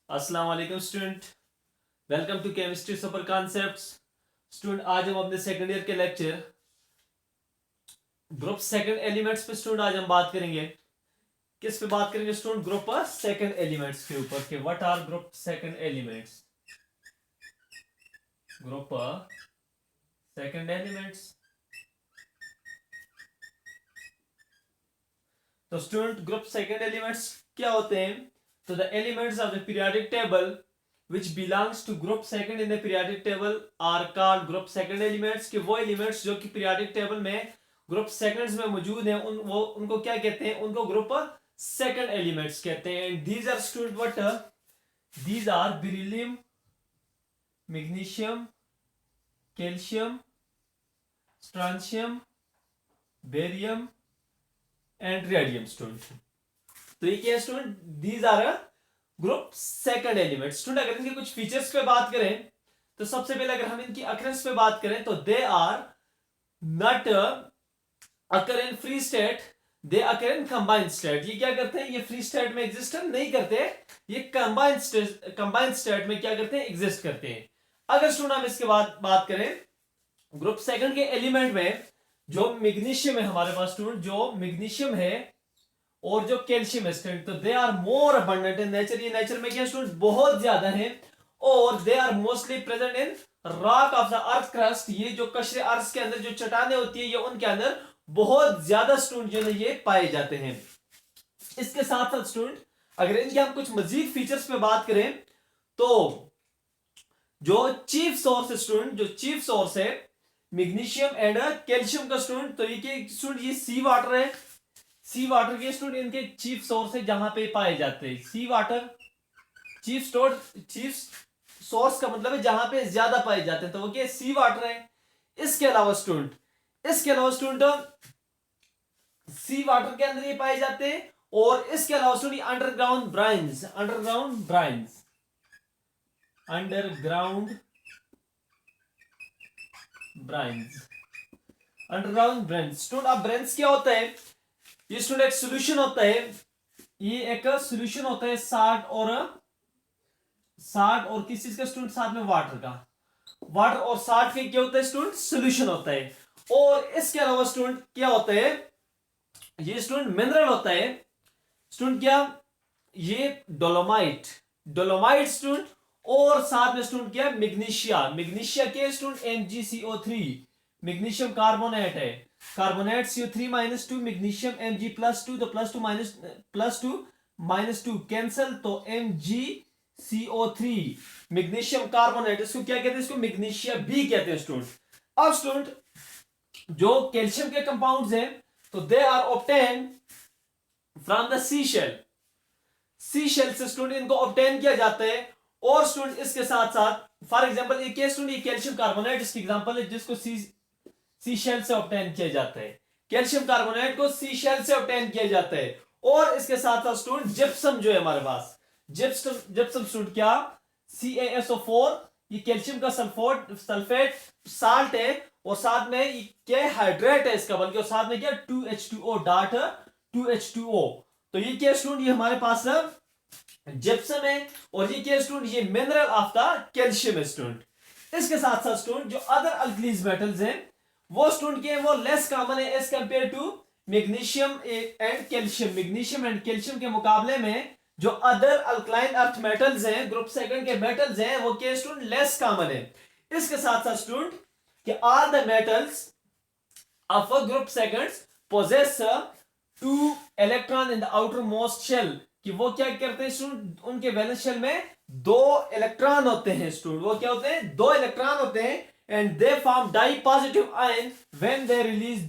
अस्सलाम वालेकुम student. Welcome to chemistry super concepts. Student आज हम अपने सेकंड ईयर के लेक्चर ग्रुप सेकंड एलिमेंट्स पे स्टूडेंट आज हम बात करेंगे। किस पे बात करेंगे स्टूडेंट? ग्रुप सेकंड एलिमेंट्स के ऊपर के what are group second elements. Group second elements. तो स्टूडेंट ग्रुप सेकंड एलिमेंट्स क्या होते हैं? तो the elements of the periodic table which belongs to group second in the periodic table are called group second elements। कि वो elements जो कि periodic table में ग्रुप सेकंड्स में मौजूद हैं उनको क्या कहते हैं? उनको ग्रुप सेकंड एलिमेंट्स कहते हैं। These are student what? These are beryllium, magnesium, calcium, strontium, barium and radium student. तो ये क्या है student? These are group second element. Student अगर इनके कुछ फीचर्स पे बात करें तो सबसे पहले अगर हम इनकी अकरेंस पे बात करें तो they are not occur in free state, they occur in combined state. ये क्या करते हैं? ये फ्री स्टेट में एग्जिस्ट नहीं करते, ये कंबाइंड स्टेट में क्या करते हैं? एग्जिस्ट करते हैं। अगर स्टूडेंट हम इसके बाद बात करें ग्रुप सेकंड के एलिमेंट में जो मैग्नीशियम है हमारे पास स्टूडेंट, जो मैग्नीशियम है और जो कैल्शियम स्टूडेंट, तो they are more abundant in nature. ये नेचर में क्या स्टूडेंट? बहुत ज्यादा है। और they are mostly present in rock of the earth crust. ये जो कशरे अर्थ के अंदर जो चट्टानें होती है ये उनके अंदर बहुत ज्यादा स्टूडेंट जो है ये पाए जाते हैं। इसके साथ साथ स्टूडेंट अगर इनके हम कुछ मजीद फीचर्स पे बात करें तो जो चीफ सोर्स है स्टूडेंट, जो चीफ सोर्स है मैग्नीशियम एंड कैल्शियम का स्टूडेंट, तो ये स्टूडेंट ये सी वाटर है। सी वाटर के स्टूडेंट इनके चीफ सोर्स है जहां पे पाए जाते हैं। सी वाटर चीफ सोर्स का मतलब है जहां पे ज्यादा पाए जाते हैं, तो वो क्या सी वाटर है। इसके अलावा स्टूडेंट सी वाटर के अंदर ये पाए जाते हैं। और इसके अलावा स्टूडेंट अंडरग्राउंड ब्राइन्स अंडरग्राउंड ब्राइन्स स्टूडेंट। अब ब्राइन्स क्या होता है? ये स्टूडेंट एक सॉल्यूशन होता है, ये एक सॉल्यूशन होता है साल्ट और किस चीज का स्टूडेंट? साथ में वाटर और साल्ट के क्या होता है स्टूडेंट? सॉल्यूशन होता है। और इसके अलावा स्टूडेंट क्या होता है? ये स्टूडेंट मिनरल होता है स्टूडेंट। क्या? ये डोलोमाइट स्टूडेंट। और साथ में स्टूडेंट क्या? मैग्नीशिया के स्टूडेंट MgCO3, मैग्नीशियम कार्बोनेट है। कार्बोनेट CO3 -2, मैग्नीशियम Mg+2, तो +2 कैंसल, तो MgCO3 मैग्नीशियम कार्बोनेट, इसको क्या कहते हैं? इसको मैग्नीशिया भी कहते हैं स्टूडेंट। अब स्टूडेंट जो कैल्शियम के कंपाउंड्स हैं तो they are obtain from the sea shell से स्टूडेंट इनको ऑब्टेन किया जाता है। और स्टूडेंट इसके साथ साथ फॉर एग्जांपल ये स्टूडेंट ये कैल्शियम कार्बोनेट इसकी एग्जांपल है जिसको सी शेल से ऑब्टेन किया जाता है। कैल्शियम कार्बोनेट को सी शेल से ऑब्टेन किया जाता है। और इसके साथ साथ स्टूडेंट जिप्सम जो है हमारे पास, जिप्सम स्टूडेंट क्या? CaSO4, ये कैल्शियम का सल्फेट साल्ट है। और साथ में ये क्या? हाइड्रेट है इसका, बल्कि और साथ में क्या? 2H2O। तो ये क्या स्टूडेंट? ये हमारे पास जिप्सम है। और ये क्या स्टूडेंट? ये मिनरल ऑफ द कैल्शियम है स्टूडेंट। इसके साथ साथ स्टूडेंट जो अदर अल्कलीज मेटल्स हैं वो स्टूडेंट के वो लेस कॉमन है as compare to magnesium and calcium. Magnesium and calcium के मुकाबले में जो अदर अल्कलाइन अर्थ मेटल्स हैं, ग्रुप सेकंड के मेटल्स हैं, वो क्या स्टूडेंट? लेस कॉमन है। इसके साथ साथ स्टूडेंट कि all the metals of a group seconds possess 2 electron in the outermost shell. कि वो क्या करते हैं स्टूडेंट? उनके वैलेंस शेल में 2 इलेक्ट्रॉन होते हैं स्टूडेंट। वो क्या होते हैं? 2 इलेक्ट्रॉन होते हैं। And they form dipositive ion when they release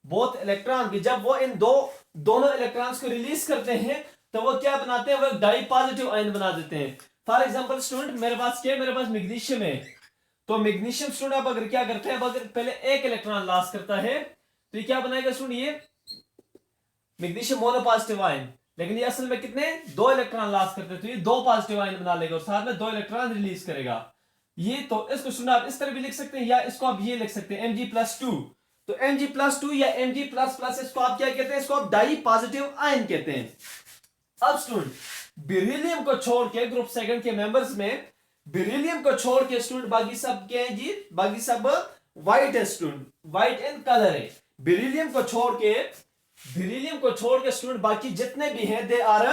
both electron। कि जब वो इन दोनों इलेक्ट्रॉन्स को रिलीज करते हैं तो वो क्या बनाते हैं? वो डाइपॉजिटिव आयन बना देते हैं। फॉर एग्जांपल स्टूडेंट मेरे पास मैग्नीशियम है। तो मैग्नीशियम स्टूडेंट अब अगर क्या करते हैं? अब अगर पहले एक इलेक्ट्रॉन लॉस करता है तो ये क्या बनाएगा स्टूडेंट? ये मैग्नीशियम मोनोपॉजिटिव आयन, लेकिन ये असल में कितने? 2 इलेक्ट्रॉन लॉस करते हैं, तो ये 2 पॉजिटिव आयन बना लेगा और साथ में 2 इलेक्ट्रॉन रिलीज करेगा। ये तो इसको सुना आप इस तरह भी लिख सकते हैं या इसको आप ये लिख सकते हैं Mg+2। तो Mg+2 या Mg++, इसको आप क्या कहते हैं? इसको आप डाई पॉजिटिव आयन कहते हैं। अब स्टूडेंट बेरिलियम को छोड़ के ग्रुप सेकंड के मेंबर्स में बेरिलियम को छोड़ के स्टूडेंट बाकी सब क्या है जी, बाकी सब व्हाइट है स्टूडेंट, व्हाइट इन कलर है। बेरिलियम को छोड़ के, बेरिलियम को छोड़ के स्टूडेंट बाकी जितने भी हैं they are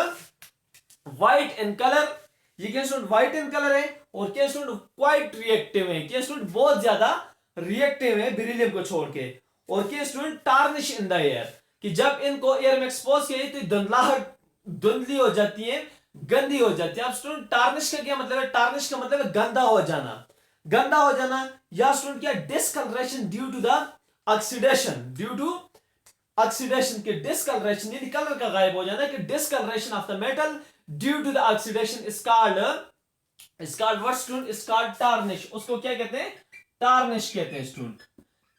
white in colour. ये क्या स्टूडेंट व्हाइट इन कलर है और क्या स्टूडेंट क्वाइट रिएक्टिव है, क्या स्टूडेंट बहुत ज्यादा रिएक्टिव है बेरिलियम को छोड़ के। और क्या student tarnish in the air, कि जब इनको एयर में एक्सपोज किया तो धुंधलाहट, धुंधली हो जाती है, गंदी हो जाती है। अब स्टूडेंट टार्निश का क्या मतलब है, टार्निश का मतलब है गंदा हो जाना, गंदा हो जाना। या स्टूडेंट क्या discolouration due to the oxidation, due to oxidation के डिसकलरेशन यानी कलर का गायब हो जाना, कि discolouration of the metal due to the oxidation is called what student, is called tarnish. उसको क्या कहते हैं, टार्निश कहते हैं स्टूडेंट।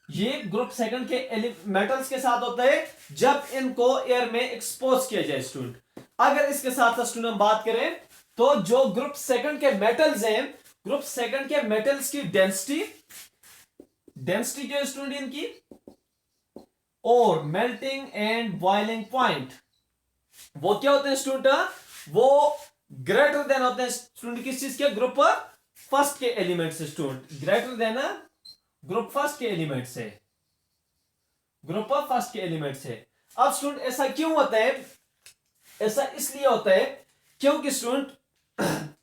ये ग्रुप सेकंड के मेटल्स के साथ होता है जब इनको एयर में एक्सपोज किया जाए स्टूडेंट। अगर इसके साथ स्टूडेंट हम बात करें तो जो ग्रुप सेकंड के मेटल्स हैं, ग्रुप सेकंड के मेटल्स की डेंसिटी, डेंसिटी जो है स्टूडेंट इनकी, और मेल्टिंग एंड बॉइलिंग पॉइंट, वो क्या होते हैं स्टूडेंट, वो ग्रेटर देन होते हैं स्टूडेंट किस चीज के, ग्रुप फर्स्ट के एलिमेंट से student, greater than group first के एलिमेंट से, ग्रुप फर्स्ट के एलिमेंट से। अब स्टूडेंट ऐसा क्यों होता है, ऐसा इसलिए होता है क्योंकि स्टूडेंट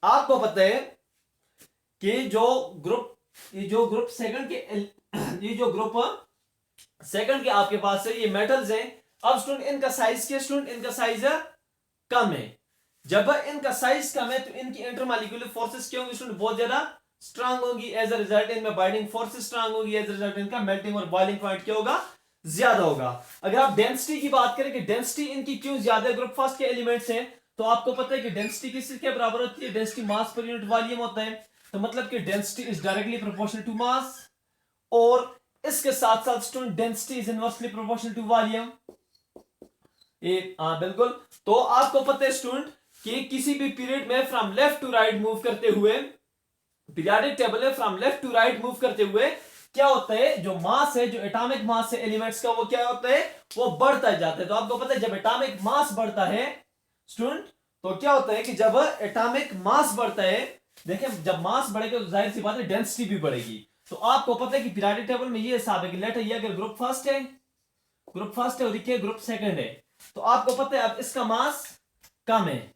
आपको पता है कि जो ग्रुप, ये जो ग्रुप सेकंड के, ये जो ग्रुप सेकंड के आपके पास है ये मेटल्स हैं। अब स्टूडेंट इनका साइज क्या स्टूडेंट, इनका साइज कम है। जब इनका साइज कम है तो इनकी इंटरमॉलिक्यूलर फोर्सेस क्या होंगी स्टूडेंट, बहुत ज्यादा स्ट्रांग होगी। एज अ रिजल्ट इनमें बाइंडिंग फोर्सेस स्ट्रांग होगी, एज अ रिजल्ट इनका मेल्टिंग और बॉइलिंग पॉइंट क्या होगा, ज्यादा होगा। अगर आप डेंसिटी की बात करें कि डेंसिटी इनकी क्यों ज्यादा है ग्रुप फर्स्ट के एलिमेंट्स हैं, तो आपको पता है कि डेंसिटी किसके बराबर होती है, density mass per unit volume होता है। तो मतलब कि density is directly proportional to mass, और इसके साथ साथ student density is inversely proportional to volume. बिल्कुल। तो आपको पता है स्टूडेंट कि किसी भी पीरियड में from left to right move करते हुए, पीरियोडिक टेबल है from left to right move करते हुए क्या होता है, जो मास है, जो एटॉमिक मास है एलिमेंट्स का, वो क्या होता है, वो बढ़ता जाता है। तो आपको पता है जब एटॉमिक मास बढ़ता है स्टूडेंट, तो क्या होता है कि जब एटॉमिक मास बढ़ता है, देखें जब मास बढ़ेगा तो जाहिर सी बात है डेंसिटी भी बढ़ेगी। तो आपको पता है कि पीरियोडिक टेबल में ये हिसाब है कि लेट ये अगर ग्रुप फर्स्ट है, ग्रुप फर्स्ट है और देखिए ग्रुप सेकंड है, तो आपको पता है अब इसका मास कम है,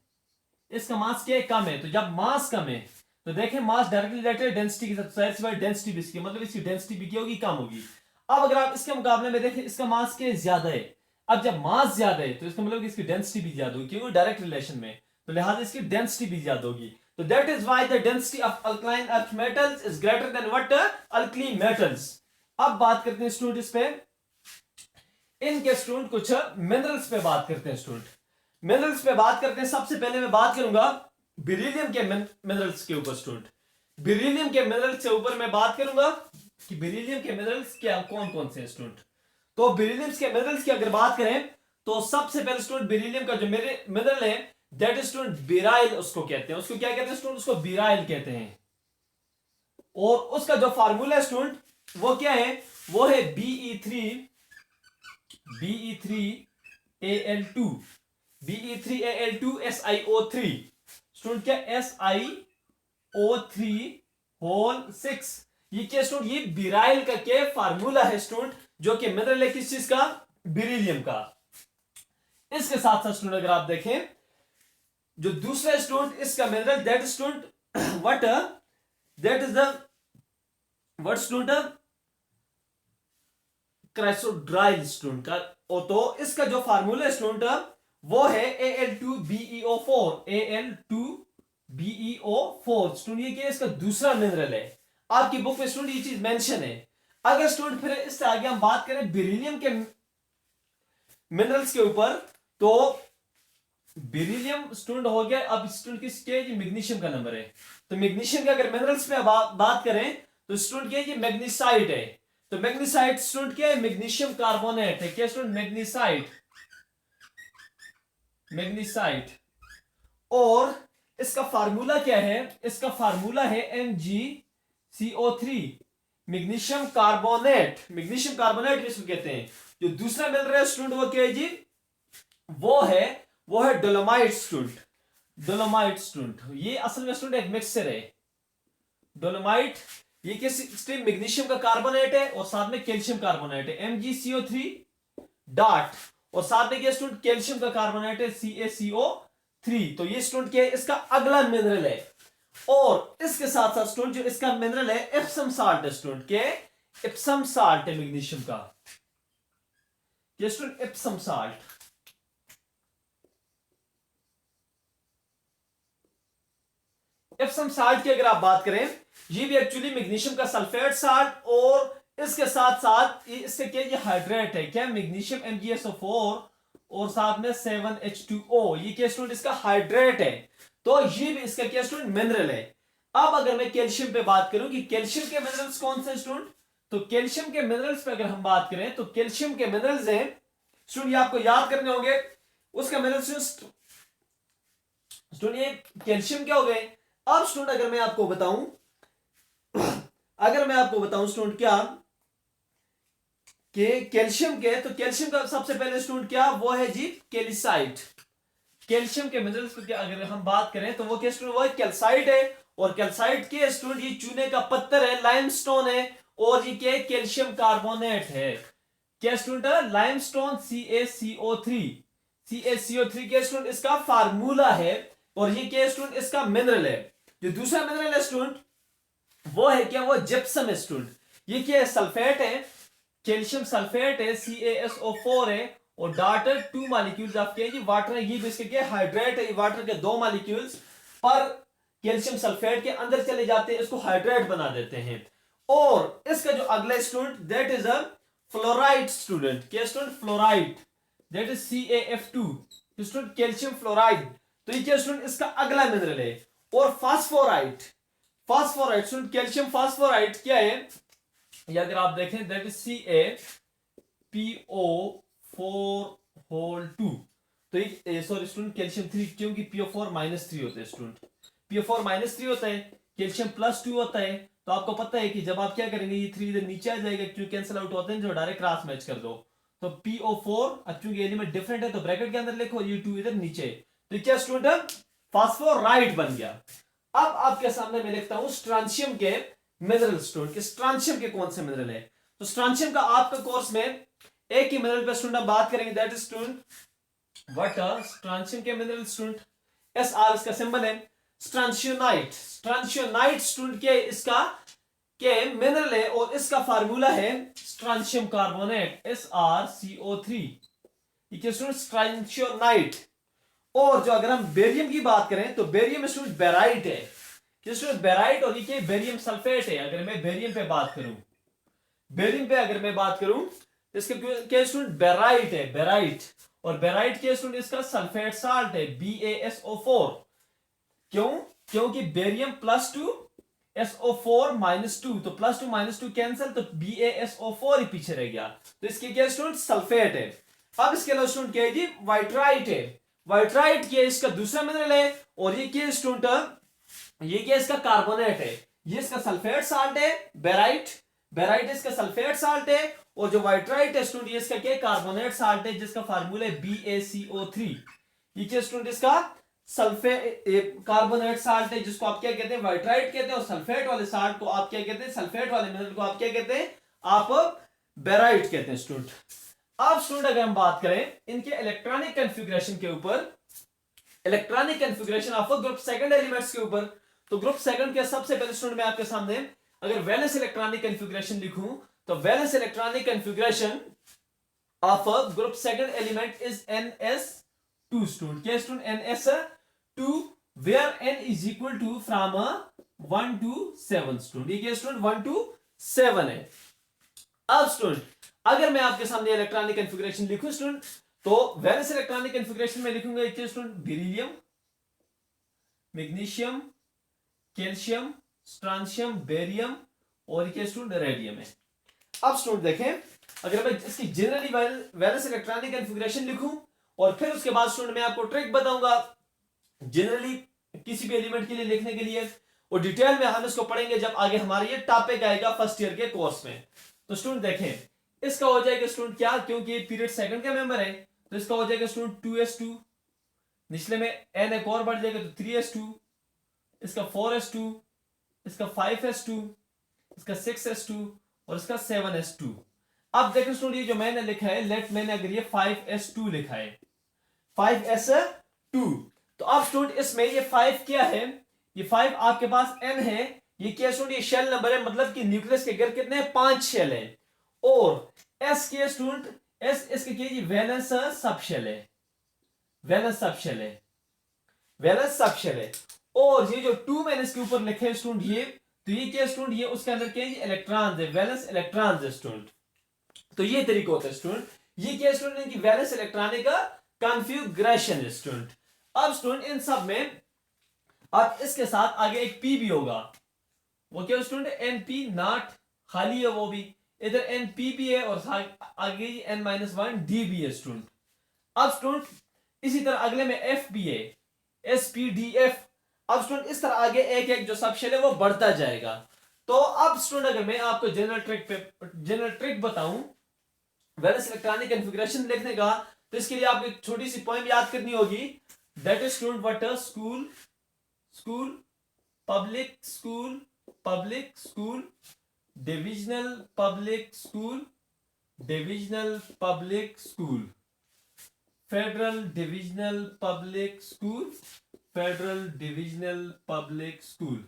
इसका मास क्या है, कम है। तो जब मास कम है तो देखें मास डायरेक्टली रिलेटेड है डेंसिटी के साथ, डेंसिटी भी इसकी मतलब इसकी डेंसिटी भी क्या होगी, कम होगी। अब अगर आप इसके मुकाबले में देखें इसका मास क्या ज्यादा है, अब जब मास ज्यादा है तो इसका मतलब इसकी डेंसिटी भी ज्यादा होगी, क्योंकि डायरेक्ट रिलेशन में, तो लिहाजा इसकी डेंसिटी भी ज्यादा होगी। तो that is why the density of alkaline earth metals is greater than what alkali metals. अब बात करते हैं स्टूडेंट इस पे, इनके स्टूडेंट कुछ मिनरल्स पे बात करते हैं स्टूडेंट, मिनरल्स पे बात करते हैं। सबसे पहले मैं बात करूंगा बेरिलियम के मिनरल्स के ऊपर स्टूडेंट, बेरिलियम के मिनरल्स के ऊपर मैं बात करूंगा कि बेरिलियम के मिनरल्स क्या कौन कौन से हैं स्टूडेंट। तो बेरिलियम के मिनरल्स की अगर बात करें तो सबसे पहले स्टूडेंट बेरिलियम का जो मिनरल है दैट इज स्टूडेंट बेराइल, उसको कहते हैं, उसको क्या कहते हैं स्टूडेंट, उसको बेराइल कहते हैं। और उसका जो फार्मूला है स्टूडेंट वो क्या है, वो है Be3Al2, Be3Al2SiO3 स्टूडेंट, क्या SiO3 होल 6। ये क्या स्टूडेंट, ये बेराइल का क्या फार्मूला है स्टूडेंट, जो कि मिनरल है किस चीज का, बेरिलियम का। इसके साथ साथ स्टूडेंट अगर आप देखें जो दूसरा स्टूडेंट इसका mineral that student what that is the what student chrysotile student का। और तो इसका जो फार्मूला है स्टूडेंट वो है Al2BeO4, Al2BeO4 स्टूडेंट, ये क्या इसका दूसरा मिनरल है। आपकी बुक में स्टूडेंट ये चीज मेंशन है। अगर स्टूडेंट फिर इससे आगे हम बात करें बेरिलियम के मिनरल्स के ऊपर, तो बेरिलियम स्टूडेंट हो गया। अब स्टूडेंट किसके, मैग्नीशियम का नंबर है। तो मैग्नीशियम के अगर मिनरल्स पे बात करें तो स्टूडेंट क्या है, ये मैग्नीसाइट है। तो मैग्नीसाइट स्टूडेंट क्या है, मैग्नीशियम कार्बोनेट है। क्या स्टूडेंट, मैग्नीसाइट, मैग्नीसाइट। और इसका फार्मूला क्या है, इसका फार्मूला है MgCO3, magnesium carbonate, magnesium carbonate इसको कहते हैं। जो दूसरा मिल रहा है स्टूडेंट वो क्या है जी, वो है डोलोमाइट स्टूडेंट, डोलोमाइट स्टूडेंट, ये असल में स्टूडेंट एक मिक्सचर है। डोलोमाइट ये किस मैग्नीशियम का कार्बोनेट है और साथ में कैल्शियम कार्बोनेट है, MgCO3 डॉट, और साथ में क्या स्टूडेंट कैल्शियम का कार्बोनेट है CaCO3। तो ये स्टूडेंट क्या है, इसका अगला मिनरल है। और इसके साथ साथ स्टूडेंट जो इसका मिनरल है एप्सम साल्ट है स्टूडेंट, क्या एप्सम साल्ट है मैग्नीशियम का, ये student Epsom salt. Epsom salt की अगर आप बात करें, ये भी एक्चुअली मैग्नीशियम का सल्फेट साल्ट, और इसके साथ साथ इससे क्या ये हाइड्रेट है, क्या मैग्नीशियम MgSO4 और साथ में 7H2O, ये क्या स्टूडेंट इसका हाइड्रेट है। तो ये भी इसका क्या स्टूडेंट मिनरल है। अब अगर मैं कैल्शियम पे बात करूं कि कैल्शियम के मिनरल्स कौन से स्टूडेंट, तो कैल्शियम के मिनरल्स पे अगर हम बात करें तो कैल्शियम के मिनरल्स हैं स्टूडेंट, ये आपको याद करने होंगे। उसका मिनरल्स स्टूडेंट ये कैल्शियम क्या हो गए। अब स्टूडेंट अगर मैं आपको बताऊं स्टूडेंट क्या कि कैल्शियम के, तो कैल्शियम का सबसे पहले स्टूडेंट क्या वो है जी कैल्साइट। कैल्शियम के मिनरल्स की अगर हम बात करें तो वो क्या स्टूडेंट वो कैल्साइट है। और कैल्साइट के स्टूडेंट ये चूने का पत्थर है, लाइमस्टोन है, और ये क्या कैल्शियम कार्बोनेट है, क्या स्टूडेंट है लाइमस्टोन CaCO3। CaCO3 के स्टूडेंट इसका फार्मूला है, और ये क्या स्टूडेंट इसका मिनरल है। जो दूसरा मिनरल है स्टूडेंट वो है क्या वो जिप्सम है स्टूडेंट, ये क्या है सल्फेट है, कैल्शियम सल्फेट है CaSO4 है, और डाटर 2 मॉलिक्यूल्स आपके ये वाटर है, ये भी इसके क्या हाइड्रेट है, ये वाटर के 2 मॉलिक्यूल्स पर कैल्शियम सल्फेट के अंदर चले जाते हैं, इसको हाइड्रेट बना देते हैं। और इसका जो अगला student that is a fluoride student, क्या student fluoride, that is CaF2 student calcium fluoride. तो ये क्या स्टूडेंट इसका अगला मिनरल है। और फास्फोराइड, फास्फोराइड स्टूडेंट कैल्शियम फास्फोराइड क्या है, ये अगर आप देखें दैट इज CaPO4 तो ये सॉरी स्टूडेंट कैल्शियम 3, क्योंकि PO4-3 होते हैं स्टूडेंट, PO4-3 होता है, कैल्शियम +2 होता है। तो आपको पता है कि जब आप क्या करेंगे ये 3 इधर नीचे आ जाएगा, क्योंकि कैंसिल आउट होते हैं जो डायरेक्ट क्रॉस मैच कर दो। तो PO4 अब क्योंकि एलिमेंट डिफरेंट है तो ब्रैकेट के अंदर लिखो, ये 2 इधर नीचे, तो क्या स्टूडेंट फास्फोराइड बन गया। अब आपके सामने मैं लिखता हूं स्ट्रांशियम के मिनरल स्टूडेंट, स्ट्रांशियम के कौन से मिनरल है। तो स्ट्रांशियम का आपका कोर्स में एक ही मिनरल पे स्टूडेंट बात करेंगे, दैट इज स्टूडेंट वाटर। स्ट्रांशियम के मिनरल स्टूडेंट SR इसका सिंबल है। स्ट्रांशियोनाइट, स्ट्रांशियोनाइट स्टूडेंट के इसका के मिनरल है, और इसका फार्मूला है स्ट्रांशियम कार्बोनेट SrCO3, ये स्टूडेंट स्ट्रांशियोनाइट। और जो अगर हम बेरियम की बात करें तो बेरियम स्टूडेंट बेराइट है, स्टूडेंट बेराइट, और ये बेरियम सल्फेट है। अगर मैं बेरियम पे बात करूं, बेरियम पे अगर मैं बात करूं तो इसका क्या स्टूडेंट बेराइट है, बेराइट। और बेराइट के स्टूडेंट इसका सल्फेट साल्ट है BaSO4। क्यों, क्योंकि बेरियम +2 SO4-2, तो +2 - 2 कैंसिल, तो BaSO4 ही पीछे रह गया, तो इसके क्या स्टूडेंट सल्फेट है। अब इसके अलावा स्टूडेंट क्या है जी वाइट्राइट है। वाइट्राइट ये इसका दूसरा मिनरल है, और ये क्या स्टूडेंट ये क्या इसका कार्बोनेट है, ये इसका सल्फेट साल्ट है बेराइट, बेराइट इसका सल्फेट साल्ट है। और जो वाइट्राइट है स्टूडेंट ये इसका क्या कार्बोनेट साल्ट है, जिसका फार्मूला है BaCO3। ये क्या स्टूडेंट इसका सल्फेट कार्बोनेट साल्ट है, जिसको आप क्या कहते हैं वाइट्राइट कहते हैं, और सल्फेट वाले साल्ट को आप क्या कहते हैं, सल्फेट वाले मिनरल को आप क्या कहते हैं, आप बेराइट कहते हैं स्टूडेंट। अब स्टूडेंट अगर हम बात करें इनके इलेक्ट्रॉनिक कॉन्फ़िगरेशन के ऊपर, electronic configuration of group second elements के ऊपर, तो ग्रुप सेकंड के सबसे पहले स्टूडेंट मैं आपके सामने अगर वैलेंस इलेक्ट्रॉनिक कॉन्फ़िगरेशन लिखूं तो valence electronic configuration of group second element is NS2 student, क्या student NS2, where n is equal to from 1 to 7 student, ये क्या स्टूडेंट 1 to 7 है। अब स्टूडेंट अगर मैं आपके सामने इलेक्ट्रॉनिक कॉन्फ़िगरेशन लिखूं स्टूडेंट, तो वैलेंस इलेक्ट्रॉनिक कॉन्फ़िगरेशन में लिखूंगा क्या student beryllium, magnesium, calcium, strontium, barium, और क्या स्टूडेंट रेडियम है। अब स्टूडेंट देखें अगर मैं इसकी जनरली वैलेंस इलेक्ट्रॉनिक कॉन्फ़िगरेशन लिखूं, और फिर उसके बाद स्टूडेंट मैं आपको ट्रिक बताऊंगा जनरली किसी भी एलिमेंट के लिए लिखने के लिए, और डिटेल में हम इसको पढ़ेंगे जब आगे हमारे ये टॉपिक आएगा फर्स्ट ईयर के कोर्स में। तो स्टूडेंट देखें इसका हो जाएगा स्टूडेंट क्या, क्योंकि पीरियड सेकंड का मेंबर है तो इसका हो जाएगा स्टूडेंट 2s2 निचले में n एक और बढ़ जाएगा तो 3s2, इसका 4s2, इसका 5s2, इसका 6s2 और इसका 7s2। अब देखो स्टूडेंट ये जो मैंने लिखा है लेट, मैंने अगर ये 5s2 लिखा है 5s2, तो अब स्टूडेंट इसमें ये 5 क्या है, ये 5 आपके पास n है, ये क्या स्टूडेंट ये शेल नंबर है, मतलब कि न्यूक्लियस के घर कितने हैं 5 शेल है। और s के स्टूडेंट s इसके क्या ये वैलेंस सब शेल है, वैलेंस सब शेल है, वैलेंस सब शेल है। और ये जो 2 मैंने इसके ऊपर लिखे है स्टूडेंट ये, तो ये क्या स्टूडेंट ये उसके अंदर क्या है इलेक्ट्रॉन है, वैलेंस इलेक्ट्रॉन है स्टूडेंट। तो ये तरीका होता है स्टूडेंट, ये क्या स्टूडेंट की वैलेंस इलेक्ट्रॉनिक का कॉन्फ़िगरेशन है स्टूडेंट। अब स्टूडेंट इन सब में अब इसके साथ आगे एक p भी होगा, वो क्या स्टूडेंट np नॉट खाली है वो भी, इधर np भी है और आगे n-1 d भी है स्टूडेंट। अब स्टूडेंट इसी तरह अगले में f भी है, spdf। अब स्टूडेंट इस तरह आगे एक एक जो सब शेल है वो बढ़ता जाएगा। तो अब स्टूडेंट अगर मैं आपको जनरल ट्रिक बताऊं वैलेंस इलेक्ट्रॉनिक कॉन्फ़िगरेशन लिखने का, तो इसके लिए आपको एक छोटी सी पॉइंट याद करनी होगी, that is student what a school public school divisional public school federal divisional public school.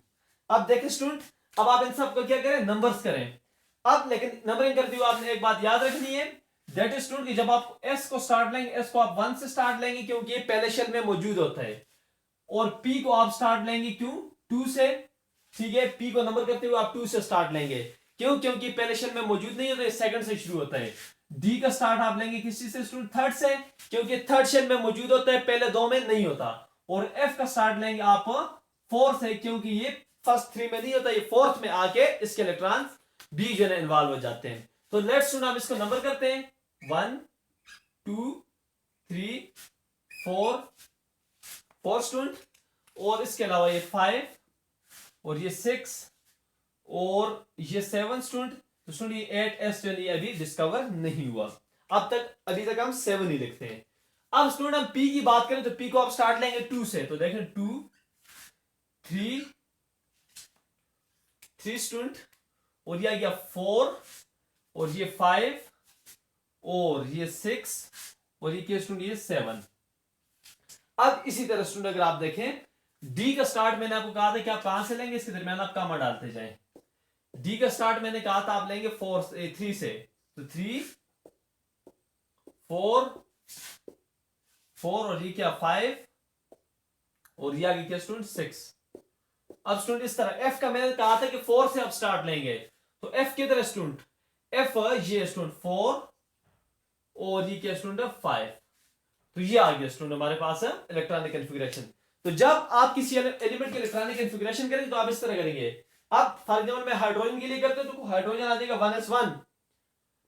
अब देखें स्टूडेंट, अब आप इन सबको क्या करें नंबर्स करें। अब लेकिन नंबरिंग करते हुए आपने एक बात याद रखनी है, दैट इज स्टूडेंट कि जब आप s को स्टार्ट लेंगे, s को आप 1 से स्टार्ट लेंगे क्योंकि ये पहले शेल में मौजूद होता है, और p को आप स्टार्ट लेंगे क्यों 2 से, ठीक है, p को नंबर करते हुए आप 2 से स्टार्ट लेंगे, क्यों, क्योंकि पहले शेल में मौजूद नहीं होता है, सेकंड से शुरू होता है। d का स्टार्ट आप लेंगे किसी से स्टूडेंट थर्ड से, क्योंकि थर्ड शेल में मौजूद होता है, पहले दो में नहीं होता। और f का स्टार्ट लेंगे आप फोर्थ से, क्योंकि ये फर्स्ट 3 में नहीं होता, ये फोर्थ में आके इसके इलेक्ट्रॉन भी जो है इन्वॉल्व हो जाते हैं। तो लेट्स स्टूडेंट हम इसको नंबर करते हैं 1 2 3 4 स्टूडेंट, और इसके अलावा ये 5 और ये 6 और ये 7 स्टूडेंट। तो स्टूडेंट ये 8s जो है अभी डिस्कवर नहीं हुआ, अब तक अभी तक हम 7 ही लिखते हैं। अब स्टूडेंट हम p की बात करें तो p को आप स्टार्ट लेंगे 2 से, तो देखें 2 3 स्टूडेंट, और ये आ गया 4 और ये 5 और ये 6 और ये क्या स्टूडेंट ये 7। अब इसी तरह स्टूडेंट अगर आप देखें डी का स्टार्ट मैंने आपको कहा था कि आप कहां से लेंगे, इसके दरमियान आप कामा डालते जाएं। डी का स्टार्ट मैंने कहा था आप लेंगे 3 से, तो 3 4 और ये क्या 5 और ये आगे क्या स्टूडेंट 6। अब स्टूडेंट इस तरह एफ का मैंने कहा था कि 4 से आप स्टार्ट लेंगे, तो एफ किधर है स्टूडेंट, एफ ये स्टूडेंट 4 और ये क्या स्टूडेंट 5, तो ये आ गया स्टूडेंट हमारे पास है इलेक्ट्रॉनिक कॉन्फ़िगरेशन। तो जब आप किसी एलिमेंट के इलेक्ट्रॉनिक कॉन्फ़िगरेशन करेंगे तो आप इस तरह करेंगे। अब फॉर एग्जांपल मैं हाइड्रोजन के लिए करता हूं तो हाइड्रोजन आ जाएगा 1s1,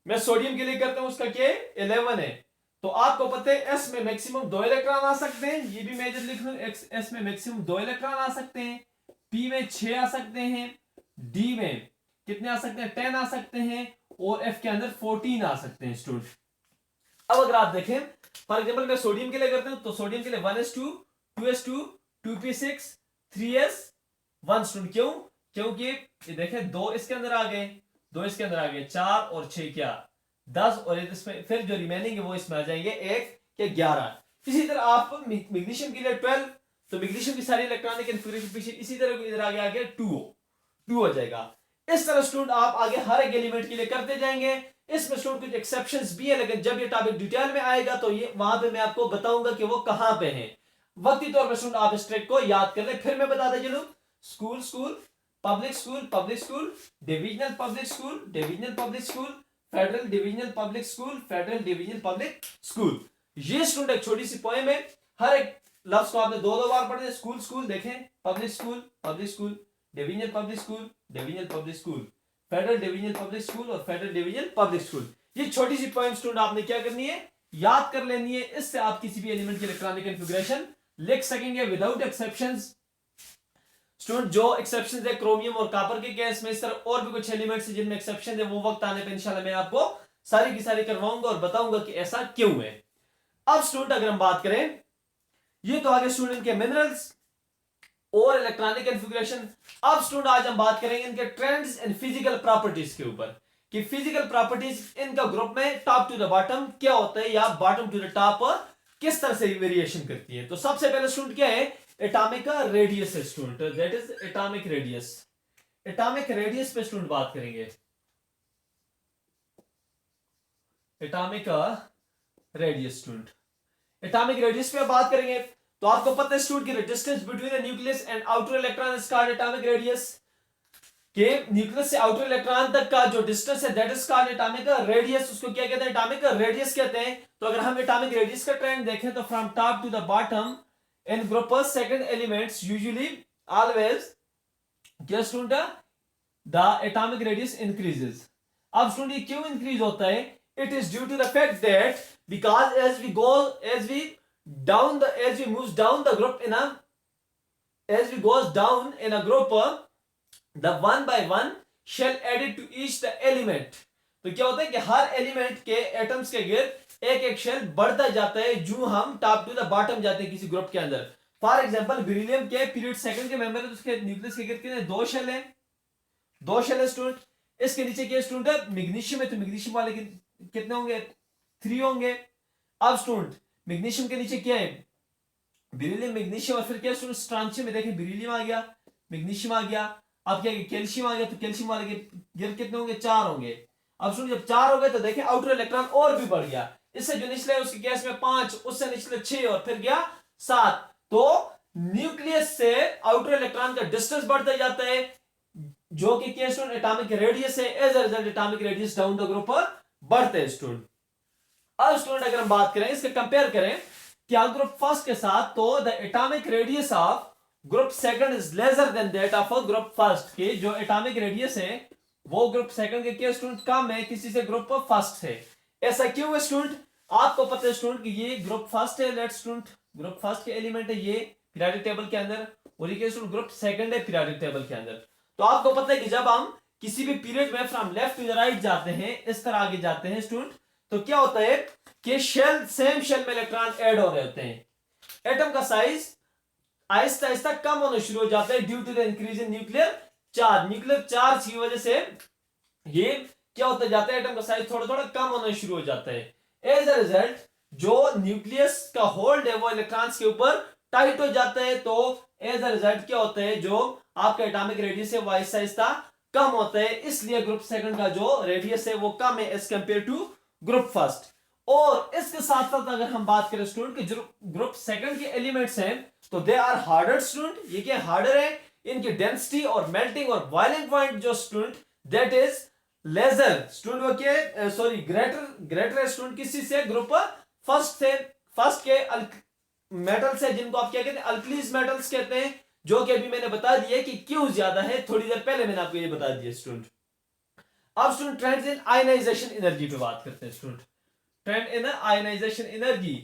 मैं सोडियम के लिए करता हूं उसका क्या 11 है। तो आपको पता है एस में मैक्सिमम 2 इलेक्ट्रॉन आ सकते हैं, ये भी मैं इधर लिख लूं, एस में मैक्सिमम 2 इलेक्ट्रॉन आ सकते हैं, पी में 6 आ सकते हैं, डी में कितने आ सकते हैं 10 आ सकते हैं, और एफ के अंदर 14 आ सकते हैं स्टूडेंट। अब अगर आप देखें फॉर एग्जांपल मैं सोडियम के लिए करता हूं तो सोडियम के लिए 1s2 2s2 2p6 3s1 student, क्यों, क्योंकि ये देखें 2 इसके अंदर आ गए, 2 इसके अंदर आ गए, 4 और 6 क्या 10, और इसमें फिर जो रिमेनिंग है वो इसमें आ जाएंगे 1 या 11। इसी तरह आप मैग्नीशियम के लिए 12, तो मैग्नीशियम की सारी इलेक्ट्रॉनिक कॉन्फ़िगरेशन पीछे इसी तरह इधर आगे आगे 2 हो जाएगा। इस तरह स्टूडेंट आप आगे हर एक एलिमेंट के लिए करते जाएंगे। इसमें स्टूडेंट कुछ एक्सेप्शंस भी है, लेकिन जब ये टॉपिक डिटेल में आएगा तो ये वहां पे मैं आपको बताऊंगा कि वो कहां पे है। वक्ती तौर पर स्टूडेंट आप इस ट्रिक को याद कर ले, फिर मैं बताता चलूं school public school divisional public school federal divisional public school federal divisional public school. ये स्टूडेंट एक छोटी सी पोएम है, हर एक लफ्ज को आपने 2 बार पढ़ना है। स्कूल देखें, public school divisional public school federal divisional public school और फेडरल डिविजनल पब्लिक स्कूल। ये छोटी सी पॉइंट स्टूडेंट आपने क्या करनी है याद कर लेनी है, इससे आप किसी भी एलिमेंट की इलेक्ट्रॉनिक कॉन्फ़िगरेशन लिख सकेंगे विदाउट एक्सेप्शंस। स्टूडेंट जो एक्सेप्शंस है क्रोमियम और कॉपर के केस में, इस तरह और भी कुछ एलिमेंट्स हैं जिनमें एक्सेप्शन है, वो वक्त आने पर इंशाल्लाह मैं आपको सारी की सारी करवाऊंगा और बताऊंगा कि ऐसा क्यों है। अब स्टूडेंट अगर हम बात करें ये तो आगे स्टूडेंट के मिनरल्स और इलेक्ट्रॉनिक कॉन्फ़िगरेशन। अब स्टूडेंट आज हम बात करेंगे इनके ट्रेंड्स एंड फिजिकल प्रॉपर्टीज के ऊपर कि फिजिकल प्रॉपर्टीज इनका ग्रुप में टॉप टू द बॉटम क्या होता है या बॉटम टू द टॉप किस तरह से वेरिएशन करती है। तो सबसे पहले स्टूडेंट क्या है, एटॉमिक रेडियस है student, that is atomic radius. Atomic radius पे स्टूडेंट बात करेंगे, atomic radius student, atomic radius पे बात करेंगे। तो आपको पता है स्टूडेंट की distance between the nucleus and outer electron is called atomic radius. के न्यूक्लियस से आउटर इलेक्ट्रॉन तक का जो डिस्टेंस है that is called atomic radius. उसको क्या कहते हैं, एटॉमिक रेडियस कहते हैं। तो अगर हम एटॉमिक रेडियस का ट्रेंड देखें तो from top to the bottom in group second elements usually always क्या student, the atomic radius increases. अब स्टूडेंट ये क्यों इंक्रीज होता है, it is due to the fact that because as we moves down the group as we goes down in a group, the one by one shall added to each the element। तो क्या होता है कि हर element के atoms के गिर्द एक एक शेल बढ़ता जाता है जो हम टॉप टू द बॉटम जाते हैं किसी ग्रुप के अंदर। फॉर एग्जांपल बेरिलियम के पीरियड सेकंड के मेंबर है, तो उसके न्यूक्लियस के गिर्द कितने, दो शेल है, दो शेल है स्टूडेंट। इसके नीचे क्या स्टूडेंट है, मैग्नीशियम है, तो मैग्नीशियम वाले कितने होंगे, 3 होंगे। अब स्टूडेंट मैग्नीशियम के नीचे क्या है, बेरिलियम, मैग्नीशियम और फिर क्या स्टूडेंट स्ट्रांशियम में, देखिए बेरिलियम आ गया, मैग्नीशियम आ गया, अब क्या कैल्शियम आ गया, तो कैल्शियम वाले के गिर्द कितने होंगे, 4 होंगे। अब स्टूडेंट जब 4 हो गए तो देखिए आउटर इलेक्ट्रॉन और भी बढ़ गया, इससे जो निचले उसके केस में 5, उससे निचले 6 और फिर गया 7। तो न्यूक्लियस से आउटर इलेक्ट्रॉन का डिस्टेंस बढ़ता जाता है जो कि क्या स्टूडेंट एटॉमिक रेडियस है। As a result atomic radius down the group बढ़ते हैं स्टूडेंट। अब स्टूडेंट अगर हम बात करें इसके कंपेयर करें क्या ग्रुप फर्स्ट के साथ, तो the atomic radius of group second is lesser than that of group first. के जो एटॉमिक रेडियस है वो ग्रुप सेकंड के क्या स्टूडेंट कम है किसी से ग्रुप फर्स्ट से। ऐसा क्यों है स्टूडेंट, आपको पता है स्टूडेंट कि ये ग्रुप फर्स्ट है, लेट स्टूडेंट ग्रुप फर्स्ट के एलिमेंट है ये पीरियोडिक टेबल के अंदर, और ये स्टूडेंट ग्रुप सेकंड है पीरियोडिक टेबल के अंदर। तो आपको पता है कि जब हम किसी भी पीरियड में from left to the right जाते हैं, इस तरह आगे जाते हैं स्टूडेंट, तो क्या होता है कि शेल, सेम शेल में इलेक्ट्रॉन ऐड हो रहे होते हैं। एटम का साइज आहिस्ता आहिस्ता कम होना शुरू हो जाता है due to the increase in nuclear charge. Nuclear charge की वजह से ये क्या होता जाता है, एटम का साइज थोड़ा थोड़ा कम होना शुरू हो जाता है। एज अ रिजल्ट जो न्यूक्लियस का होल्ड है वो इलेक्ट्रॉन्स के ऊपर टाइट हो जाता है। तो एज अ रिजल्ट क्या होता है, जो आपका एटॉमिक रेडियस है वो आहिस्ता आहिस्ता कम होता है। इसलिए ग्रुप सेकंड का जो रेडियस है वो कम है as compare to group first. और इसके साथ साथ अगर हम बात करें स्टूडेंट कि जो ग्रुप सेकंड के एलिमेंट्स हैं तो दे आर हार्डर स्टूडेंट। ये क्या हार्डर है, इनकी डेंसिटी और मेल्टिंग और बॉइलिंग पॉइंट जो student that is lesser student, वो क्या सॉरी ग्रेटर स्टूडेंट किसी से ग्रुप फर्स्ट से। फर्स्ट के मेटल्स है जिनको आप क्या कहते हैं, अल्कलीज मेटल्स कहते हैं, जो कि अभी मैंने बता दिया कि क्यों ज्यादा है, थोड़ी देर पहले मैंने आपको ये बता दिया स्टूडेंट। अब student trends in ionisation energy पे बात करते हैं student. Trend in ionisation energy,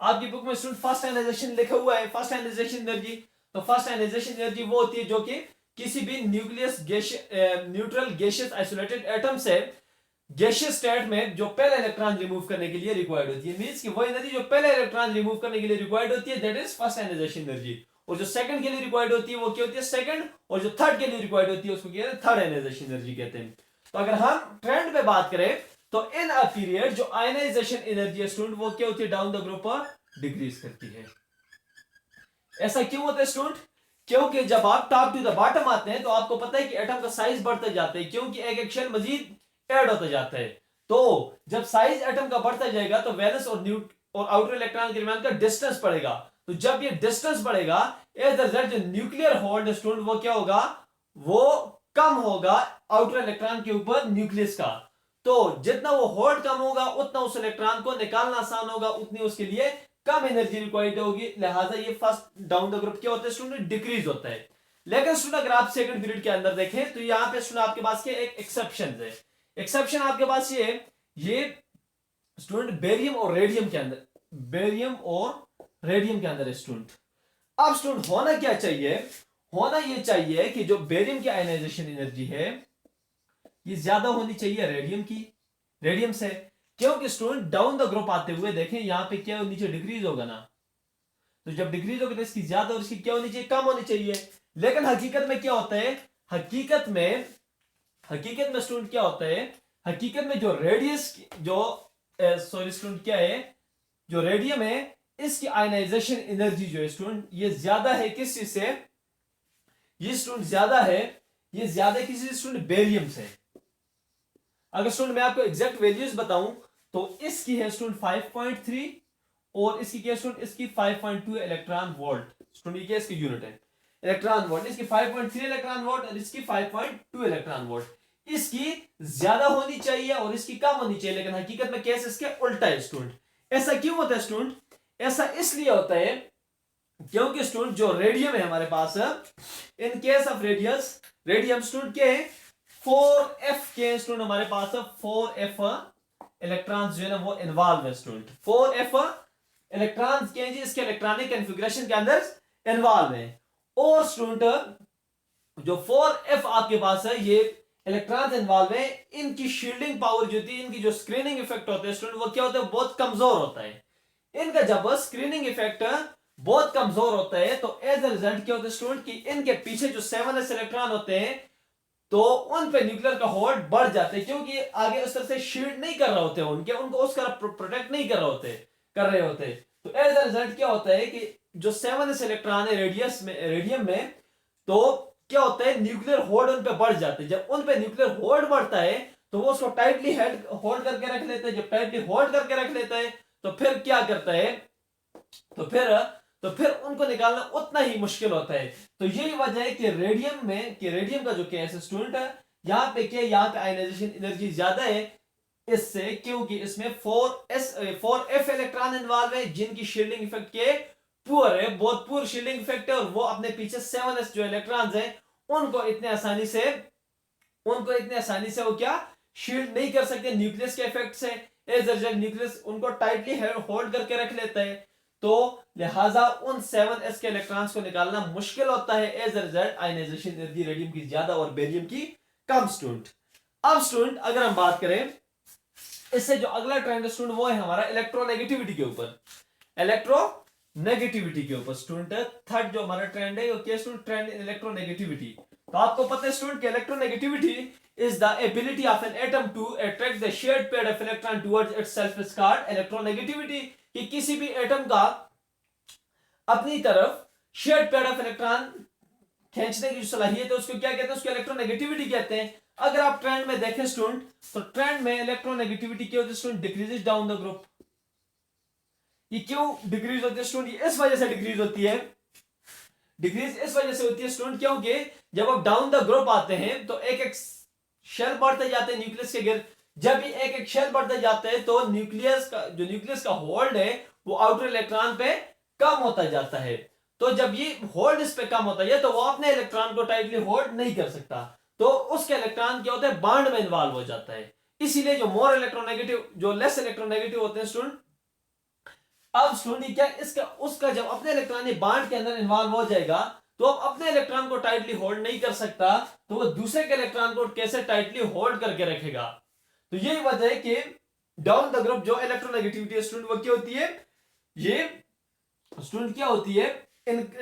आपकी बुक में स्टूडेंट फर्स्ट आयनाइजेशन लिखा हुआ है, फर्स्ट आयनाइजेशन एनर्जी। तो फर्स्ट आयनाइजेशन एनर्जी वो होती है जो कि किसी भी nucleus neutral gaseous isolated atom से गैसियस स्टेट में जो पहले इलेक्ट्रॉन रिमूव करने के लिए रिक्वायर्ड होती है। मींस कि वो एनर्जी जो पहले इलेक्ट्रॉन रिमूव करने के लिए रिक्वायर्ड होती है that is first ionisation energy. और जो सेकंड के लिए रिक्वायर्ड होती है वो क्या होती है, सेकंड। और जो थर्ड के लिए रिक्वायर्ड होती है उसको क्या थर्ड आयनाइजेशन एनर्जी कहते हैं। तो अगर हम ट्रेंड पे बात करें तो इन अ पीरियड जो आयनाइजेशन एनर्जी है स्टूडेंट वो क्या होती है, डाउन द ग्रुप डिक्रीज करती है। ऐसा क्यों होता है स्टूडेंट, क्योंकि जब आप टॉप टू द बॉटम आते हैं तो आपको पता है कि एटम का साइज बढ़ता जाता है क्योंकि एक एक शेल मजीद ऐड होता जाता है। तो जब साइज एटम का बढ़ता जाएगा तो वैलेंस और आउटर इलेक्ट्रॉन के दरमियान का डिस्टेंस बढ़ेगा। तो जब ये डिस्टेंस बढ़ेगा एज अ रिजल्ट जो न्यूक्लियर होल्ड स्टूडेंट वो क्या होगा, वो कम होगा आउटर इलेक्ट्रॉन के ऊपर न्यूक्लियस का। तो जितना वो होल्ड कम होगा उतना उस इलेक्ट्रॉन को निकालना आसान होगा, उतनी उसके लिए कम एनर्जी रिक्वायर्ड होगी। लिहाजा ये फर्स्ट डाउन द ग्रुप क्या होता है स्टूडेंट, डिक्रीज होता है। लेकिन स्टूडेंट अगर आप सेकंड पीरियड के अंदर देखें तो यहां पे स्टूडेंट आपके पास क्या एक एक्सेप्शन है। एक्सेप्शन आपके पास ये स्टूडेंट बेरियम और रेडियम के अंदर, बेरियम और रेडियम के अंदर है स्टूडेंट। अब स्टूडेंट होना क्या चाहिए, होना ये चाहिए कि जो बेरियम की आयनाइजेशन एनर्जी है ये ज्यादा होनी चाहिए रेडियम से। क्योंकि स्टूडेंट डाउन द ग्रुप आते हुए देखें यहां पे क्या नीचे डिक्रीज होगा ना, तो जब डिक्रीज होगी तो इसकी ज्यादा और इसकी क्या होनी चाहिए, कम होनी चाहिए। लेकिन हकीकत में क्या होता है, हकीकत में स्टूडेंट क्या होता है, हकीकत में जो रेडियस जो सॉरी स्टूडेंट क्या है, जो रेडियम है इसकी आयनाइजेशन एनर्जी जो है स्टूडेंट ये ज्यादा है किस चीज से, ये स्टूडेंट ज्यादा है, ये ज्यादा किसी स्टूडेंट बेरियम से। अगर स्टूडेंट मैं आपको एग्जैक्ट वैल्यूज बताऊं तो इसकी है स्टूडेंट 5.3 और इसकी क्या स्टूडेंट, इसकी 5.2 इलेक्ट्रॉन वोल्ट। स्टूडेंट ये क्या इसकी यूनिट है, इलेक्ट्रॉन वोल्ट। इसकी 5.3 इलेक्ट्रॉन वोल्ट और इसकी 5.2 इलेक्ट्रॉन वोल्ट। इसकी ज्यादा होनी चाहिए और इसकी कम होनी चाहिए, लेकिन हकीकत में केस इसके उल्टा है स्टूडेंट। ऐसा क्यों होता है स्टूडेंट, ऐसा इसलिए होता है क्योंकि स्टूडेंट जो रेडियम है हमारे पास, in case of radium student क्या है 4f के स्टूडेंट हमारे पास 4f इलेक्ट्रॉन्स जो है ना वो इन्वॉल्व है स्टूडेंट। 4f इलेक्ट्रॉन्स क्या है जी, इसके इलेक्ट्रॉनिक कॉन्फ़िगरेशन के अंदर इन्वॉल्व है। और स्टूडेंट जो 4f आपके पास है ये इलेक्ट्रॉन्स इन्वॉल्व है, इनकी शील्डिंग पावर जो होती है, इनकी जो स्क्रीनिंग इफेक्ट होता है स्टूडेंट वो क्या होता है, बहुत कमजोर होता है। इनका जब स्क्रीनिंग इफेक्ट बहुत कमजोर होता है तो एज अ रिजल्ट क्या होता है स्टूडेंट कि इनके पीछे जो 7s इलेक्ट्रॉन होते हैं तो उन पे न्यूक्लियर का होल्ड बढ़ जाते हैं, क्योंकि आगे उस तरह से शील्ड नहीं कर रहे होते उनके, उनको उस तरह प्रोटेक्ट नहीं कर रहे होते। तो एज अ रिजल्ट क्या होता है कि जो 7s इलेक्ट्रॉन है रेडियम में, तो क्या होता है न्यूक्लियर होल्ड उन पे बढ़ जाते हैं। जब उन पे न्यूक्लियर होल्ड बढ़ता है तो वो उसको टाइटली होल्ड करके रख लेते हैं। जब टाइटली होल्ड करके रख लेता है तो फिर क्या करता है, तो फिर उनको निकालना उतना ही मुश्किल होता है। तो यही वजह है कि रेडियम का जो केस है स्टूडेंट, यहाँ पे क्या, यहाँ पे आयनाइजेशन एनर्जी ज्यादा है इससे, क्योंकि इसमें 4f इलेक्ट्रॉन इन्वॉल्व है जिनकी शील्डिंग इफेक्ट के पुअर है, बहुत पुअर शील्डिंग इफेक्ट है, और वो अपने पीछे 7s जो इलेक्ट्रॉन्स हैं उनको इतने आसानी से वो क्या शील्ड नहीं कर सकते न्यूक्लियस के इफेक्ट से। एज अ रिजल्ट न्यूक्लियस उनको टाइटली होल्ड करके रख लेता है, तो लिहाजा उन 7s के इलेक्ट्रॉन्स को निकालना मुश्किल होता है। As a result ionisation energy radium की ज्यादा और बेरियम की कम स्टूडेंट। अब स्टूडेंट अगर हम बात करें इससे जो अगला ट्रेंड स्टूडेंट वो है हमारा इलेक्ट्रोनेगेटिविटी के ऊपर, स्टूडेंट थर्ड जो हमारा ट्रेंड है वो क्या स्टूडेंट, ट्रेंड इन इलेक्ट्रोनेगेटिविटी। तो आपको पता है स्टूडेंट कि electronegativity is the ability of an atom to attract the shared pair of electron towards itself is called electronegativity. कि किसी भी एटम का अपनी तरफ शेयर्ड पेयर ऑफ इलेक्ट्रॉन खींचने की जो सलाहियत है उसको क्या कहते हैं, उसको इलेक्ट्रोनेगेटिविटी कहते हैं। अगर आप ट्रेंड में देखें स्टूडेंट तो ट्रेंड में इलेक्ट्रोनेगेटिविटी क्या होती है student, decreases down the group. ये क्यों डिक्रीज होती है स्टूडेंट, इस वजह से डिक्रीज होती है, डिक्रीज इस वजह से होती है स्टूडेंट क्योंकि जब आप डाउन द ग्रुप आते हैं तो एक एक शेल बढ़ते जाते हैं न्यूक्लियस के गिर। जब भी एक एक शेल बढ़ते जाते हैं तो न्यूक्लियस का होल्ड है वो आउटर इलेक्ट्रॉन पे कम होता जाता है। तो जब ये होल्ड इस पे कम होता है तो वो अपने इलेक्ट्रॉन को टाइटली होल्ड नहीं कर सकता, तो उसके इलेक्ट्रॉन क्या होता है, बॉन्ड में इन्वॉल्व हो जाता है। इसीलिए जो मोर इलेक्ट्रोनेगेटिव जो लेस इलेक्ट्रोनेगेटिव होते हैं स्टूडेंट, अब स्टूडेंट क्या इसका उसका जब अपने इलेक्ट्रॉन बॉन्ड के अंदर इन्वॉल्व हो जाएगा तो अब अपने इलेक्ट्रॉन को टाइटली होल्ड नहीं कर सकता, तो वो दूसरे के इलेक्ट्रॉन को कैसे टाइटली होल्ड करके रखेगा। तो यही वजह है कि डाउन द ग्रुप जो इलेक्ट्रोनेगेटिविटी स्टूडेंट वो क्या होती है, ये स्टूडेंट क्या होती है,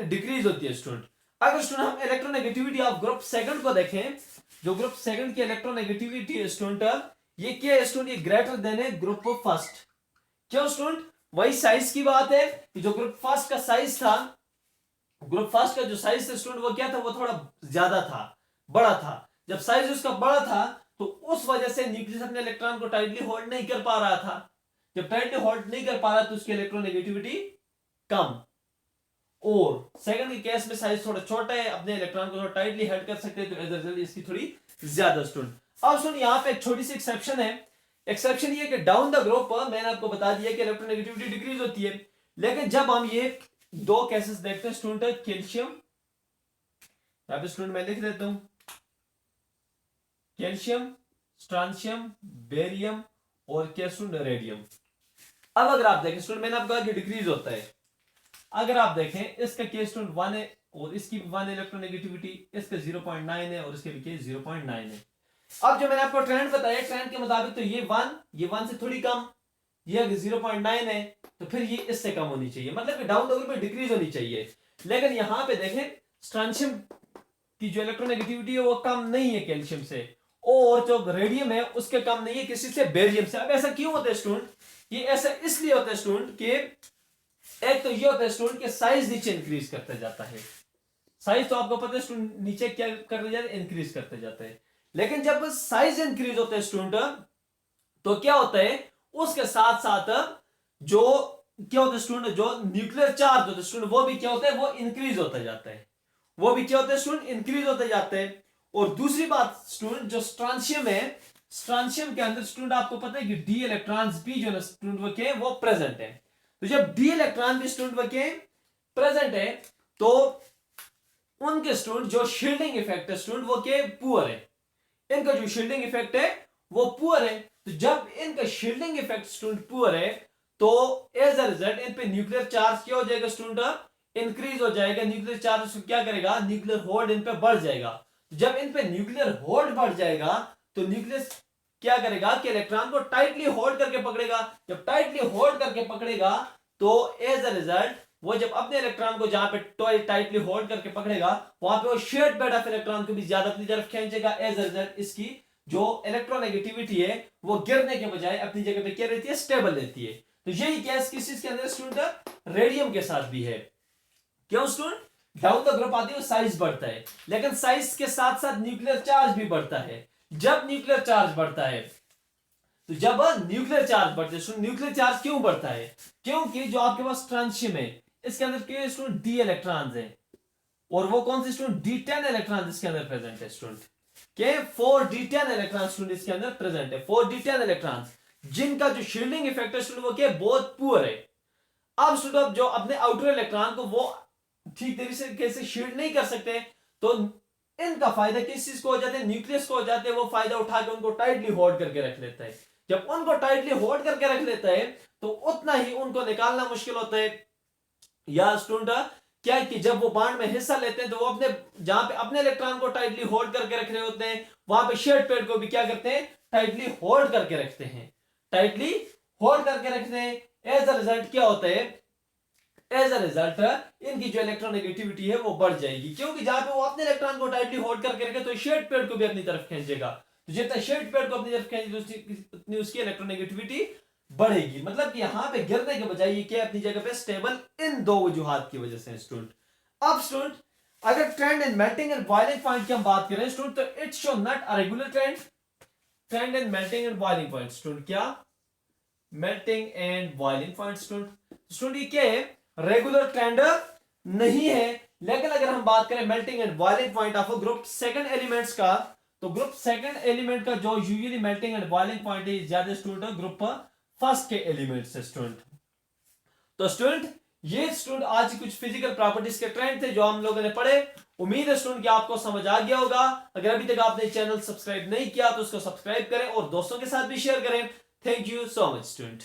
डिक्रीज होती है स्टूडेंट। अगर स्टूडेंट हम इलेक्ट्रोनेगेटिविटी ऑफ ग्रुप सेकंड को देखें, जो ग्रुप सेकंड की इलेक्ट्रोनेगेटिविटी है स्टूडेंट ये क्या है स्टूडेंट, ये ग्रेटर देन है ग्रुप ऑफ फर्स्ट। क्यों स्टूडेंट, वही साइज की बात है कि जो ग्रुप फर्स्ट का साइज था, ग्रुप फर्स्ट का जो साइज था स्टूडेंट वो क्या था, वो थोड़ा ज्यादा था, बड़ा था। जब साइज उसका बड़ा था तो उस वजह से न्यूक्लियस अपने इलेक्ट्रॉन को टाइटली होल्ड नहीं कर पा रहा था। जब टाइटली होल्ड नहीं कर पा रहा तो उसकी इलेक्ट्रोनेगेटिविटी कम। और सेकंड के केस में साइज थोड़ा छोटा है, अपने इलेक्ट्रॉन को थोड़ा टाइटली हेल्ड कर सकते हैं, तो एज अ रिजल्ट इसकी थोड़ी ज्यादा स्टूडेंट। अब स्टूडेंट यहाँ पे एक छोटी सी एक्सेप्शन है, एक्सेप्शन ये कि डाउन द ग्रुप मैंने आपको बता दिया कि इलेक्ट्रोनेगेटिविटी डिक्रीज होती है, लेकिन जब हम ये दो केसेस देखते हैं स्टूडेंट, कैल्शियम, यहाँ पे स्टूडेंट मैं लिख देता हूं, कैल्शियम, स्ट्रांशियम, बेरियम और क्या स्टूडेंट, रेडियम। अब अगर आप देखें स्टूडेंट मैंने आपको कहा कि डिक्रीज होता है, अगर आप देखें इसका केस स्टूडेंट 1 है और इसकी 1 इलेक्ट्रोनेगेटिविटी, इसका 0.9 है और इसके भी केस 0.9 है। अब जो मैंने आपको ट्रेंड बताया, ट्रेंड के मुताबिक तो ये 1 से थोड़ी कम, ये अगर 0.9 है तो फिर ये इससे कम होनी चाहिए, मतलब कि डाउन द ग्रुप में डिक्रीज होनी चाहिए। लेकिन यहां पे देखें स्ट्रांशियम की जो इलेक्ट्रोनेगेटिविटी है वो कम नहीं है कैल्शियम से, और जो रेडियम है उसके कम नहीं है किसी से, बेरियम से। अब ऐसा क्यों होता है स्टूडेंट? ये ऐसा इसलिए होता है स्टूडेंट कि एक तो ये होता है स्टूडेंट कि साइज नीचे इंक्रीज करता जाता है। साइज तो आपको पता है स्टूडेंट नीचे क्या करते जाते हैं, इंक्रीज करते जाते हैं। लेकिन जब साइज इंक्रीज होता है स्टूडेंट तो क्या होता है, उसके साथ साथ जो क्या होता है स्टूडेंट, जो न्यूक्लियर चार्ज होता है स्टूडेंट वो भी क्या होता है, वो इंक्रीज होता जाता है, वो भी क्या होता है स्टूडेंट, इंक्रीज होते जाते हैं। और दूसरी बात स्टूडेंट, जो स्ट्रांशियम है, स्ट्रांशियम के अंदर स्टूडेंट आपको पता है कि डी इलेक्ट्रॉन्स भी जो स्टूडेंट वो क्या है, वो प्रेजेंट है। तो जब डी इलेक्ट्रॉन भी स्टूडेंट वो क्या है, प्रेजेंट है, तो उनके स्टूडेंट जो शील्डिंग इफेक्ट है स्टूडेंट वो क्या है, पुअर है। इनका जो शील्डिंग इफेक्ट है वो पुअर है। तो जब इनका शील्डिंग इफेक्ट स्टूडेंट पुअर है तो एज अ रिजल्ट इन पे न्यूक्लियर चार्ज क्या हो जाएगा स्टूडेंट, इंक्रीज हो जाएगा। न्यूक्लियर चार्ज क्या करेगा, न्यूक्लियर होल्ड इन पे बढ़ जाएगा। जब इन पे न्यूक्लियर होल्ड बढ़ जाएगा तो न्यूक्लियस क्या करेगा कि इलेक्ट्रॉन को टाइटली होल्ड करके पकड़ेगा। जब टाइटली होल्ड करके पकड़ेगा तो एज अ रिजल्ट वो जब अपने इलेक्ट्रॉन को जहां पे टाइटली होल्ड करके पकड़ेगा वहां पे वो शेयर्ड बेड ऑफ इलेक्ट्रॉन को भी ज्यादा अपनी तरफ खींचेगा। एज अ रिजल्ट इसकी जो इलेक्ट्रोनेगेटिविटी है वो गिरने के बजाय अपनी जगह पे क्या रहती है, स्टेबल रहती है। तो यही केस किस चीज के अंदर स्टूडेंट, रेडियम के साथ भी है। क्यों स्टूडेंट, डाउन द ग्रुप आती है साइज बढ़ता है, लेकिन साइज के साथ साथ न्यूक्लियर चार्ज भी बढ़ता है। जब न्यूक्लियर चार्ज बढ़ता है तो जब न्यूक्लियर चार्ज बढ़ता है, न्यूक्लियर चार्ज क्यों बढ़ता है, क्योंकि जो आपके पास स्ट्रांशियम है इसके अंदर क्या स्टूडेंट, डी इलेक्ट्रॉन्स है, और वो कौन से स्टूडेंट, D10 इलेक्ट्रॉन इसके अंदर प्रेजेंट है स्टूडेंट के 4D10 इलेक्ट्रॉन स्टूडेंट इसके अंदर प्रेजेंट है। 4D10 इलेक्ट्रॉन जिनका जो शील्डिंग इफेक्ट है स्टूडेंट वो क्या बहुत पुअर है। अब स्टूडेंट जो अपने आउटर इलेक्ट्रॉन को वो ठीक तरीके से शील्ड नहीं कर सकते, तो इनका फायदा किस चीज को हो जाता है, न्यूक्लियस को हो जाते हैं। वो फायदा उठा के उनको टाइटली होल्ड करके रख लेता है। जब उनको टाइटली होल्ड करके रख लेता है तो उतना ही उनको निकालना मुश्किल होता है। या स्टूडेंट क्या कि जब वो बांड में हिस्सा लेते हैं तो वो अपने जहां पे अपने इलेक्ट्रॉन को टाइटली होल्ड करके रख रहे होते हैं वहां पे शेयर्ड पेड को भी क्या करते हैं, टाइटली होल्ड करके रखते हैं, टाइटली होल्ड करके रखते हैं। एज अ रिजल्ट क्या होता है, एज अ रिजल्ट इनकी जो इलेक्ट्रोनेगेटिविटी है वो बढ़ जाएगी, क्योंकि जहां पे वो अपने इलेक्ट्रॉन को टाइटली होल्ड करके रखे तो शेयर्ड पेड को भी अपनी तरफ खींचेगा। तो जितना शेयर्ड पेड को अपनी तरफ खींचेगा उतनी उसकी इलेक्ट्रोनेगेटिविटी बढ़ेगी। मतलब कि यहां पे गिरने के बजाय ये क्या अपनी जगह पे स्टेबल, इन दो वजूहात की वजह से स्टूडेंट। अब स्टूडेंट अगर trend in melting and boiling point की हम बात करें स्टूडेंट तो it show not a regular trend. Trend in melting and boiling point student, क्या melting and boiling point student ये क्या है, रेगुलर ट्रेंड नहीं है। लेकिन अगर हम बात करें melting and boiling point of group second elements का, तो ग्रुप सेकंड एलिमेंट का जो usually melting and boiling point है ज्यादा स्टूडेंट ग्रुप फर्स्ट के एलिमेंट से स्टूडेंट। तो स्टूडेंट ये स्टूडेंट आज कुछ फिजिकल प्रॉपर्टीज के ट्रेंड थे जो हम लोगों ने पढ़े। उम्मीद है स्टूडेंट कि आपको समझ आ गया होगा। अगर अभी तक आपने चैनल सब्सक्राइब नहीं किया तो उसको सब्सक्राइब करें और दोस्तों के साथ भी शेयर करें। Thank you so much student.